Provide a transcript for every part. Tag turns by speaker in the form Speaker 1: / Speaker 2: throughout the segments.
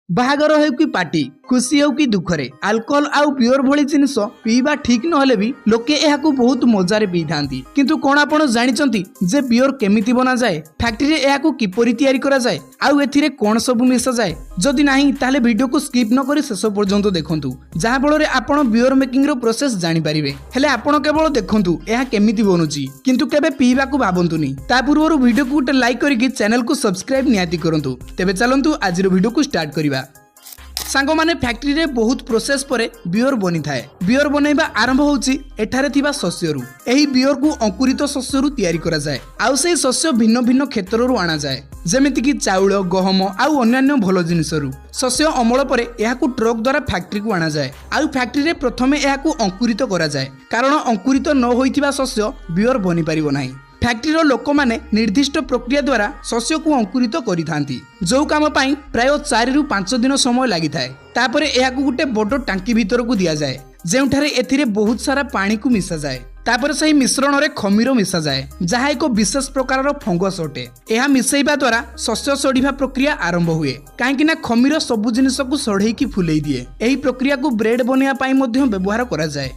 Speaker 1: बाहागर हो कि पार्टी खुशी हो कि दुखरे अल्कोहल आउ बियर भली जिनिस पीवा ठीक नहले भी लोके एहाकू बहुत मजारे पी थांती। किंतु कोन आपण जानिचंती जे बियर केमिति बना जाए, फैक्ट्री रे एहाकू किपरि तयारी करा जाए, आउ एथिरे कोन सब मिसा जाए। जदि नाही ताले वीडियो को स्किप न करी शेष पर्यंत देखंतु, जहा फल रे आपण बियर मेकिंग रो प्रोसेस जानि परिबे। हेले आपण केवल देखंतु एहा केमिति बनुची, किंतु केबे पीवा को भाबंतुनी। ता पूर्वरु वीडियो को गोटे लाइक करिकि चैनल को सब्सक्राइब नियाति करंतु। तेबे चलंतु आजिर वीडियो को स्टार्ट करिबा। सांग माने फैक्ट्री रे बहुत प्रोसेस परे बियर बनी थाए। बियर बनैबा आरंभ होउची एठारे थिबा शस्यरु। एही बियर को अंकुरित शस्यरु तयारी करा जाए, आउ सेही शस्य भिन्न भिन्न क्षेत्ररु आना जाए, जेमिति कि चाउल, गहम आउ अन्यान्य भलो जिनिसरु। शस्य अमल परे एहाकू ट्रक द्वारा फैक्ट्री को आना जाए, आउ फैक्ट्री रे प्रथमे एहाकू अंकुरित करा जाए, कारण अंकुरित न होइथिबा शस्य बियर बनी परिबो नाही। फैक्ट्री लोक माने निर्दिष्ट प्रक्रिया द्वारा शस्य को अंकुरित करि थांती, जो काम पाई प्राय 4 रु 5 दिन समय लागि थाए। तापरे एहाकू गुटे बड़ टांकी भीतर को दिया जाए, जेउठारे एथिरे बहुत सारा पानी को मिसा जाए। तापर सही मिश्रण रे खमीर मिसा जाए, जहा एक विशेष प्रकार फंगस अटे। यह मिसैबा द्वारा शस्य सड़ीवा प्रक्रिया आरंभ हुए, काहेकि ना खमीर सबु जिनिस को सढ़ई की फुलई दिए। एही प्रक्रिया को ब्रेड बनिया पाई मध्य व्यवहार करा जाए।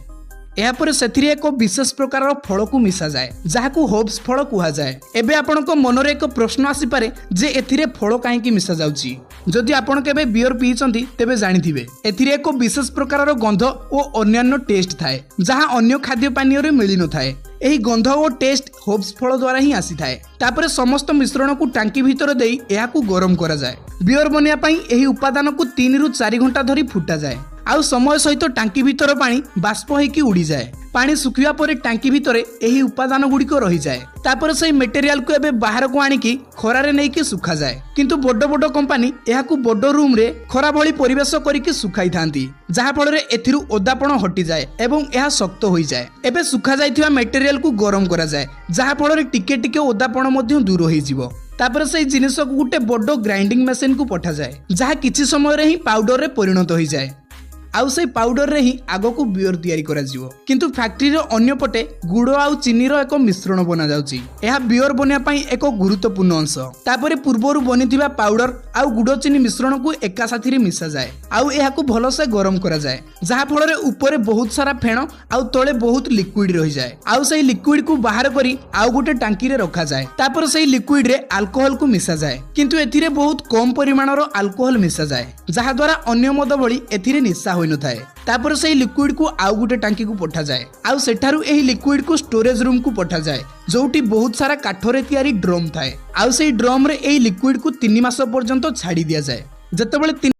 Speaker 1: यापर सेथिरे एक विशेष प्रकार फल को मिसा जाए, जहाकू होप्स फल कुहा जाए। एबे आपनको मनरे एक प्रश्न आसी पारे जे एथिरे फल काहेकि मिसा जाउची। जदि आपण केबे बियर पीचंती तेबे जानिथिबे एथिरे एक विशेष प्रकार गंध और अन्यान्य टेस्ट थाए, जहा अन्य खाद्य पानीय रे मिली न थाए। एही गंध और टेस्ट होप्स फल द्वारा ही आसी थाए। तापरे समस्त मिश्रण को टांकी भीतर देई एहाकू गरम करा जाए। बियर बनिया पई एही उपादान को 3 रु 4 घंटा धरी फुटा जाए, आउ समय सहित टांकी भीतर पानी बाष्प होइकी उड़ी जाए। पानी सुखिया परे टांकी भीतर एही उपादान गुड़िक रही जाए। तापर सही मटेरियल को एबे बाहर को आनिकी खरारे नेकी सुखा जाए। किंतु बड़ बड़ कंपनी एहाकू बड़ रूम रे खरा भली परिवेश करिकी सुखाई थांती, जहा फल रे एथिरु ओदापण हटि जाए एवं एहा शक्त होई जाए। एबे सुखा जाइथिबा मटेरियल को गरम करा जाए, जहा फल रे टिके टिके ओदापण मध्य दूर होई जिवो। तापर सही जिनिस को गुटे बड़ ग्राइंडिंग मशीन को पठा जाए, जहा किछि समय रे ही पाउडर रे परिणत होई जाए, आउ से पाउडर रे ही आगो को बियर तयारी करा जिवो। किंतु फैक्ट्री रो अन्य पटे गुड़ आउ चीनी रो एक मिश्रण बना जाउची। एहा बियर बनिया पई एक गुरुत्वपूर्ण अंश। तापरे पूर्वरु बनिथिबा पाउडर आउ गुड़ चीनी मिश्रण को एका साथी रे मिसा जाए, आउ एहा को भलो से गरम करा जाए, जहा फल रे ऊपर बहुत सारा फेण आउ तळे बहुत लिक्विड रही जाए। आउ सेही लिक्विड को बाहर करी आउ गुटे टांकी रे रखा जाए। तापर सेही लिक्विड रे अल्कोहल को मिसा जाए, किंतु एथिरे बहुत कम परिमाण रो अल्कोहल मिसा जाए, जहा द्वारा अन्य मद भली एथिरे निशा होई न थाए। तापर सेही लिक्विड को आउ गुटे टांकी को पठा जाए, आउ सेठारु एही लिक्विड को स्टोरेज रूम को पठा जाए, जोटी बहुत सारा काठरे तयारी ड्रम थाए। आउ सेही ड्रम रे एही लिक्विड को 3 मास पर्यंत छाड़ी दिया जाए। जतबेले